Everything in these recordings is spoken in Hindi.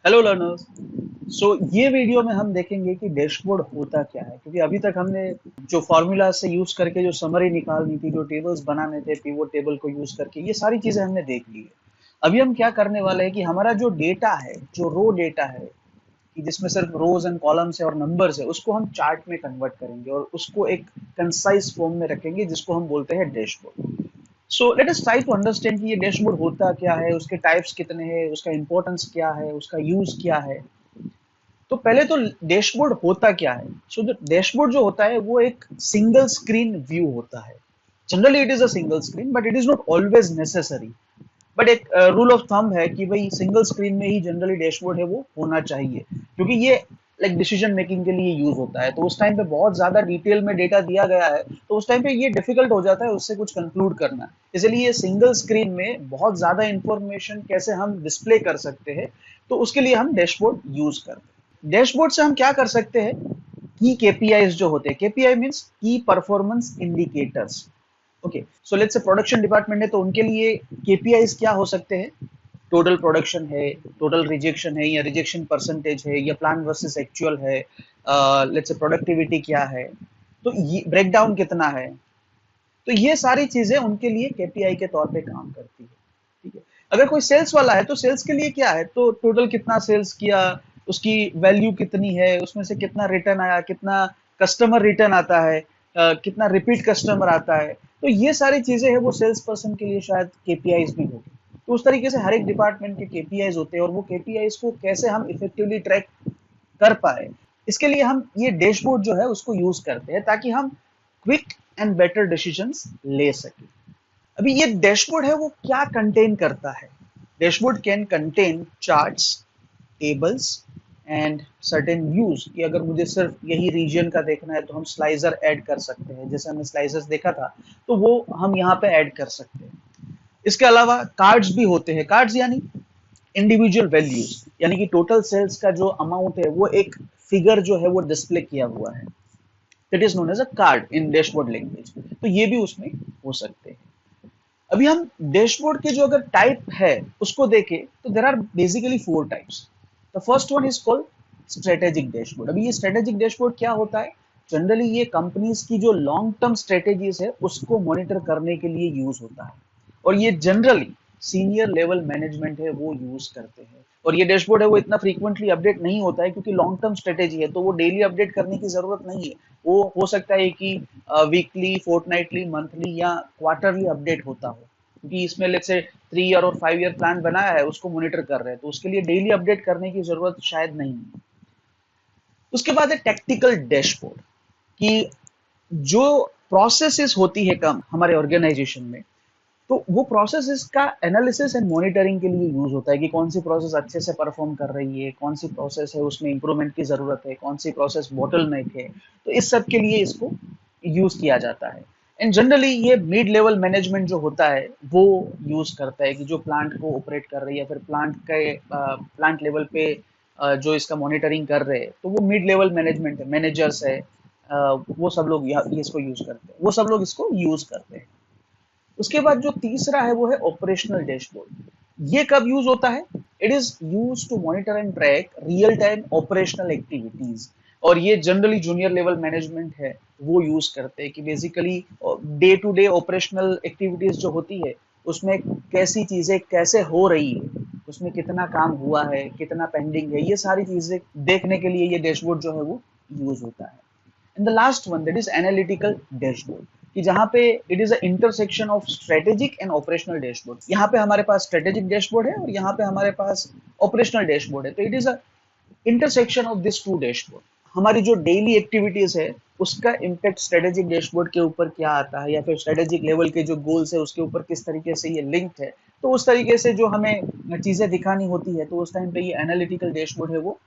Hello learners. सो ये वीडियो में हम देखेंगे कि डैशबोर्ड होता क्या है, क्योंकि अभी तक हमने जो फॉर्मूला से यूज करके जो समरी निकालनी थी, जो टेबल्स बनाने थे पिवोट टेबल को यूज करके, ये सारी चीजें हमने देख ली है। अभी हम क्या करने वाले हैं कि हमारा जो डेटा है, जो रो डेटा है, कि जिसमें सिर्फ रोज एंड कॉलम्स है और नंबर्स है, उसको हम चार्ट में कन्वर्ट करेंगे और उसको एक कंसाइज फॉर्म में रखेंगे, जिसको हम बोलते हैं dashboard. So let us try to understand कि ये डैशबोर्ड होता क्या है, उसके टाइप्स कितने हैं, उसका इंपॉर्टेंस क्या है, उसका यूज क्या है। तो पहले तो डैशबोर्ड होता क्या है। सो द डैशबोर्ड जो होता है वो एक सिंगल स्क्रीन व्यू होता है। Generally it is a single screen, but it is not always necessary. But एक रूल ऑफ थंब है कि भाई सिंगल स्क्रीन में ही जनरली डैशबोर्ड है वो होना चाहिए, क्योंकि ये लाइक डिसीजन मेकिंग के लिए यूज होता है। तो उस टाइम पे बहुत ज्यादा डिटेल में डेटा दिया गया है, तो उस टाइम पे ये डिफिकल्ट हो जाता है उससे कुछ कंक्लूड करना। इसलिए ये सिंगल स्क्रीन में बहुत ज्यादा इंफॉर्मेशन कैसे हम डिस्प्ले कर सकते हैं, तो उसके लिए हम डैशबोर्ड यूज करते हैं। डैशबोर्ड से हम क्या कर सकते हैं, की केपीआईज जो होते हैं, केपीआई मींस की performance indicators. Okay, so let's say production department है, तो उनके लिए केपीआईज क्या हो सकते हैं। टोटल प्रोडक्शन है, टोटल रिजेक्शन है या रिजेक्शन परसेंटेज है, या प्लान वर्सेस एक्चुअल है, लेट्स से प्रोडक्टिविटी क्या है, तो ये ब्रेकडाउन कितना है। तो ये सारी चीजें उनके लिए केपीआई के तौर पे काम करती है। ठीक है। अगर कोई सेल्स वाला है तो सेल्स के लिए क्या है, तो टोटल कितना सेल्स किया, उसकी वैल्यू कितनी है, उसमें से कितना रिटर्न आया, कितना कस्टमर रिटर्न आता है, कितना रिपीट कस्टमर आता है। तो ये सारी चीजें है वो सेल्स पर्सन के लिए शायद केपीआईज भी होगी। तो उस तरीके से हर एक डिपार्टमेंट के केपीआईज होते हैं, और वो केपीआईज को कैसे हम इफेक्टिवली ट्रैक कर पाए, इसके लिए हम ये डैशबोर्ड जो है उसको यूज करते हैं, ताकि हम क्विक एंड बेटर डिसीजंस ले सके। अभी ये डैशबोर्ड है वो क्या कंटेन करता है। Dashboard can contain charts, tables and certain views, कि अगर मुझे सिर्फ यही रीजन का देखना है तो हम स्लाइजर ऐड कर सकते हैं, जैसे हमने स्लाइजर्स देखा था, तो वो हम यहाँ पे ऐड कर सकते हैं। इसके अलावा कार्ड्स भी होते हैं। कार्ड्स यानी इंडिविजुअल वैल्यूज, यानी कि टोटल सेल्स का जो अमाउंट है वो एक फिगर जो है वो डिस्प्ले किया हुआ है, that is known as a card in dashboard language. तो ये भी उसमें हो सकते हैं। अभी हम डैशबोर्ड के जो अगर टाइप है उसको देखें, तो there are basically four types. The first one is called strategic dashboard. अभी ये स्ट्रेटेजिक डैशबोर्ड क्या होता है, जनरली ये कंपनीज की जो लॉन्ग टर्म स्ट्रेटेजीज है उसको मॉनिटर करने के लिए यूज होता है, और ये जनरली सीनियर लेवल मैनेजमेंट है वो यूज करते हैं। और ये डैशबोर्ड है वो इतना फ्रीक्वेंटली अपडेट नहीं होता है, क्योंकि लॉन्ग टर्म स्ट्रेटेजी है तो वो डेली अपडेट करने की जरूरत नहीं है। वो हो सकता है कि वीकली, फोर्टनाइटली, मंथली या क्वार्टरली अपडेट होता हो, क्योंकि इसमें लेट्स से 3 ईयर और 5 ईयर प्लान बनाया है, उसको मॉनिटर कर रहे हैं, तो उसके लिए डेली अपडेट करने की जरूरत शायद नहीं है। उसके बाद है टैक्टिकल डैशबोर्ड, कि जो प्रोसेसेस होती है कम हमारे ऑर्गेनाइजेशन में, तो वो प्रोसेस का एनालिसिस एंड मॉनिटरिंग के लिए यूज होता है, कि कौन सी प्रोसेस अच्छे से परफॉर्म कर रही है, कौन सी प्रोसेस है उसमें इंप्रूवमेंट की जरूरत है, कौन सी प्रोसेस बॉटलनेक है। तो इस सब के लिए इसको यूज किया जाता है। एंड जनरली ये मिड लेवल मैनेजमेंट जो होता है वो यूज करता है, कि जो प्लांट को ऑपरेट कर रही है, फिर प्लांट के प्लांट लेवल पे जो इसका मॉनिटरिंग कर रहे हैं, तो वो मिड लेवल मैनेजमेंट है, मैनेजर्स है, वो सब लोग ये इसको यूज करते हैं, वो सब लोग इसको यूज करते हैं। उसके बाद जो तीसरा है वो है ऑपरेशनल डैशबोर्ड। ये कब यूज होता है, it is use to monitor and track real time operational activities. और ये जनरली जूनियर लेवल मैनेजमेंट है वो यूज करते हैं, कि basically day to day operational activities जो होती है उसमें कैसी चीजें कैसे हो रही है, उसमें कितना काम हुआ है, कितना पेंडिंग है, ये सारी चीजें देखने के लिए ये डैशबोर्ड जो है वो यूज होता है। And the last one that is analytical dashboard, कि जहां पे it is a intersection of strategic and operational dashboard. यहाँ पे हमारे पास स्ट्रेटेजिक डैशबोर्ड है और यहाँ पे हमारे पास ऑपरेशनल डैशबोर्ड है, तो it is a intersection of this two dashboard. हमारी जो डेली एक्टिविटीज है उसका इम्पैक्ट स्ट्रेटेजिक डैशबोर्ड के ऊपर क्या आता है, या फिर स्ट्रेटेजिक लेवल के जो गोल्स है उसके ऊपर किस तरीके से ये लिंक्ड है। तो उस तरीके से जो हमें चीजें दिखानी होती है, तो उस टाइम पे ये एनालिटिकल डैशबोर्ड है वो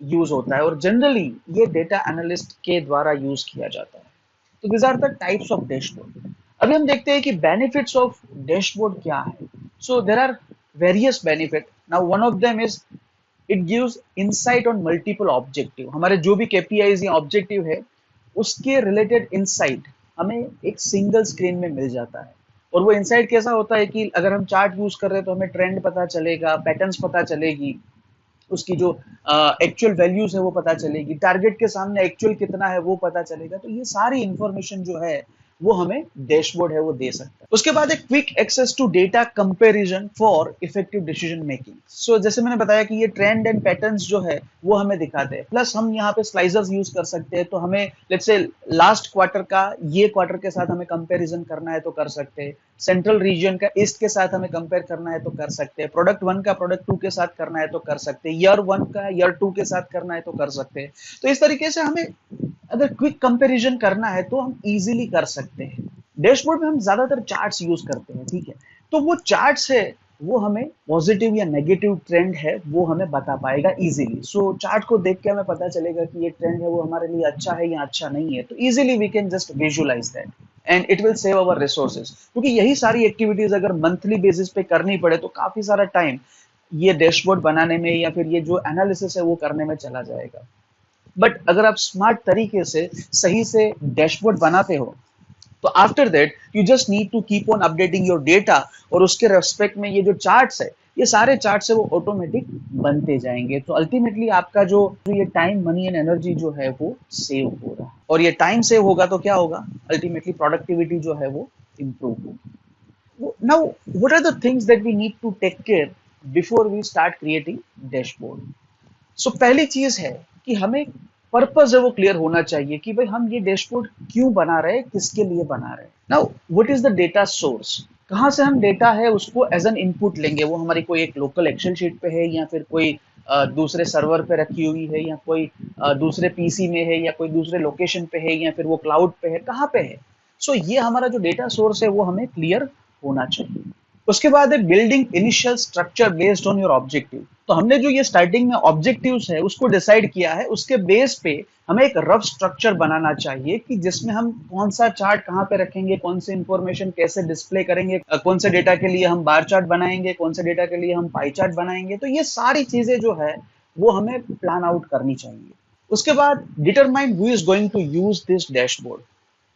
यूज होता है, और जनरली ये डेटा एनालिस्ट के द्वारा यूज किया जाता है। तो this are the types of dashboard. अभी हम देखते हैं कि बेनिफिट्स ऑफ डैशबोर्ड क्या है। So there are various benefit. Now one of them is it gives insight on multiple objective. हमारे जो भी केपीआईज या ऑब्जेक्टिव है उसके रिलेटेड इनसाइट हमें एक सिंगल स्क्रीन में मिल जाता है। और वो इनसाइट कैसा होता है कि अगर हम चार्ट यूज कर रहे हैं तो हमें ट्रेंड पता चलेगा, पैटर्न्स पता चलेगी, उसकी जो एक्चुअल वैल्यूज है वो पता चलेगी, टारगेट के सामने एक्चुअल कितना है वो पता चलेगा। तो ये सारी इंफॉर्मेशन जो है वो हमें डैशबोर्ड है वो दे सकता है। उसके बाद एक quick access to data comparison for effective decision making. So जैसे मैंने बताया कि ये ट्रेंड एंड पैटर्न्स जो है वो हमें दिखाते हैं, प्लस हम यहाँ पे स्लाइसर्स यूज कर सकते हैं। तो हमें लेट्स से लास्ट क्वार्टर का ये क्वार्टर के साथ हमें कंपैरिजन करना है तो कर सकते हैं, सेंट्रल रीजन का ईस्ट के साथ हमें कंपेयर करना है तो कर सकते हैं, प्रोडक्ट 1 का प्रोडक्ट 2 के साथ करना है तो कर सकते हैं, ईयर 1 का ईयर 2 के साथ करना है तो कर सकते हैं। तो इस तरीके से हमें अगर क्विक कंपैरिजन करना है तो हम इजीली कर सकते हैं। डैशबोर्ड में हम ज्यादातर चार्ट्स यूज करते हैं, ठीक है। तो वो चार्ट्स है वो हमें पॉजिटिव या नेगेटिव ट्रेंड है वो हमें बता पाएगा इजीली। सो चार्ट को देख के हमें पता चलेगा कि ये ट्रेंड है वो हमारे लिए अच्छा है या अच्छा नहीं है। तो easily we can just visualize that and it will save our resources. क्योंकि यही सारी एक्टिविटीज अगर मंथली बेसिस पे करनी पड़े तो काफी सारा टाइम ये डैशबोर्ड बनाने में या फिर ये जो एनालिसिस है वो करने में चला जाएगा। बट अगर आप स्मार्ट तरीके से सही से डैशबोर्ड बनाते हो तो after that you just need to keep on updating your data, और उसके रेस्पेक्ट में ये जो चार्ट्स है ये सारे चार्ट्स है वो ऑटोमेटिक बनते जाएंगे। तो अल्टीमेटली आपका जो ये टाइम मनी एंड एनर्जी जो है वो सेव हो रहा है, और ये टाइम सेव होगा तो क्या होगा, अल्टीमेटली प्रोडक्टिविटी जो है वो इंप्रूव होगी। Now what are the things that we need to take care before we start creating dashboard. So पहली चीज है कि हमें पर्पस है वो क्लियर होना चाहिए कि भाई हम ये डैशबोर्ड क्यों बना रहे हैं, किसके लिए बना रहे हैं। Now what is the data source, कहाँ से हम डेटा है उसको एज एन इनपुट लेंगे। वो हमारी कोई एक लोकल एक्सेल शीट पे है या फिर कोई दूसरे सर्वर पे रखी हुई है या कोई दूसरे पीसी में है या कोई दूसरे लोकेशन पे है या फिर वो क्लाउड पे है, कहाँ पे है। सो ये हमारा जो डेटा सोर्स है वो हमें क्लियर होना चाहिए। उसके बाद है building initial structure based on your objective. तो हमने जो ये स्टार्टिंग में ऑब्जेक्टिव्स है उसको डिसाइड किया है, उसके बेस पे हमें एक रफ स्ट्रक्चर बनाना चाहिए कि जिसमें हम कौन सा चार्ट कहाँ पे रखेंगे, कौन सी इंफॉर्मेशन कैसे डिस्प्ले करेंगे, कौन से डेटा के लिए हम बार चार्ट बनाएंगे, कौन से डेटा के लिए हम पाई चार्ट बनाएंगे। तो ये सारी चीजें जो है वो हमें प्लान आउट करनी चाहिए। उसके बाद determine who is going to use this dashboard,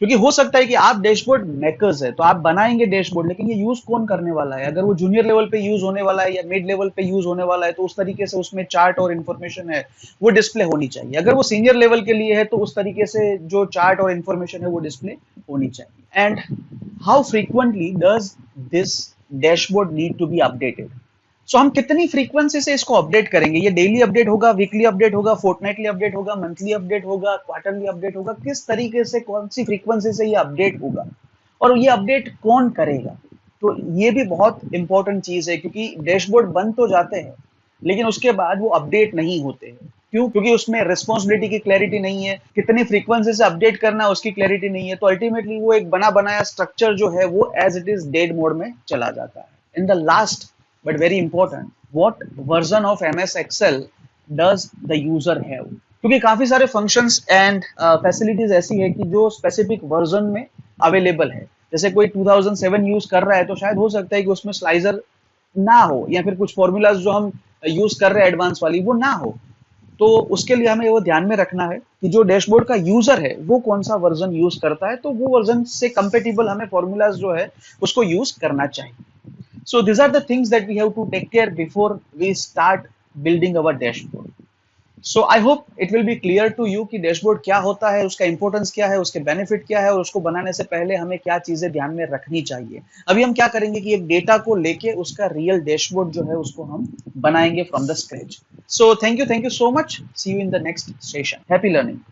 क्योंकि हो सकता है कि आप डैशबोर्ड मेकर्स है तो आप बनाएंगे डैशबोर्ड, लेकिन ये यूज कौन करने वाला है। अगर वो जूनियर लेवल पे यूज होने वाला है या मिड लेवल पे यूज होने वाला है तो उस तरीके से उसमें चार्ट और इन्फॉर्मेशन है वो डिस्प्ले होनी चाहिए। अगर वो सीनियर लेवल के लिए है तो उस तरीके से जो चार्ट और इन्फॉर्मेशन है वो डिस्प्ले होनी चाहिए। And how frequently does this dashboard need to be updated. So हम कितनी फ्रीक्वेंसी से इसको अपडेट करेंगे, ये डेली अपडेट होगा, वीकली अपडेट होगा, फोर्टनाइटली अपडेट होगा, मंथली अपडेट होगा, क्वार्टरली अपडेट होगा, किस तरीके से कौन सी फ्रीक्वेंसी से ये अपडेट होगा और ये अपडेट कौन करेगा। तो ये भी बहुत इंपॉर्टेंट चीज है, क्योंकि डैशबोर्ड बन तो जाते हैं लेकिन उसके बाद वो अपडेट नहीं होते हैं। क्यों? क्योंकि उसमें रिस्पॉन्सिबिलिटी की क्लैरिटी नहीं है, कितनी फ्रीक्वेंसी से अपडेट करना है उसकी क्लैरिटी नहीं है। तो अल्टीमेटली वो एक बना बनाया स्ट्रक्चर जो है वो as it is dead mode में चला जाता है। In the last but very important, what version of MS Excel does the user have, क्योंकि काफी सारे फंक्शंस एंड फैसिलिटीज ऐसी है कि जो स्पेसिफिक वर्जन में अवेलेबल है। जैसे कोई 2007 यूज कर रहा है तो शायद हो सकता है कि उसमें स्लाइजर ना हो या फिर कुछ फॉर्मूलाज जो हम यूज कर रहे हैं एडवांस वाली वो ना हो। तो उसके लिए हमें वो ध्यान में रखना है कि जो डैशबोर्ड का यूजर है वो कौन सा वर्जन यूज करता है, तो वो वर्जन से कंपेटेबल हमें फॉर्मूलाज जो है उसको यूज करना चाहिए। So these are the things that we have to take care before we start building our dashboard. So I hope it will be clear to you कि डैशबोर्ड क्या होता है, उसका इंपॉर्टेंस क्या है, उसके बेनिफिट क्या है और उसको बनाने से पहले हमें क्या चीजें ध्यान में रखनी चाहिए। अभी हम क्या करेंगे कि एक डेटा को लेके उसका रियल डैशबोर्ड जो है उसको हम बनाएंगे from the scratch. So thank you so much. See you in the next session. Happy learning.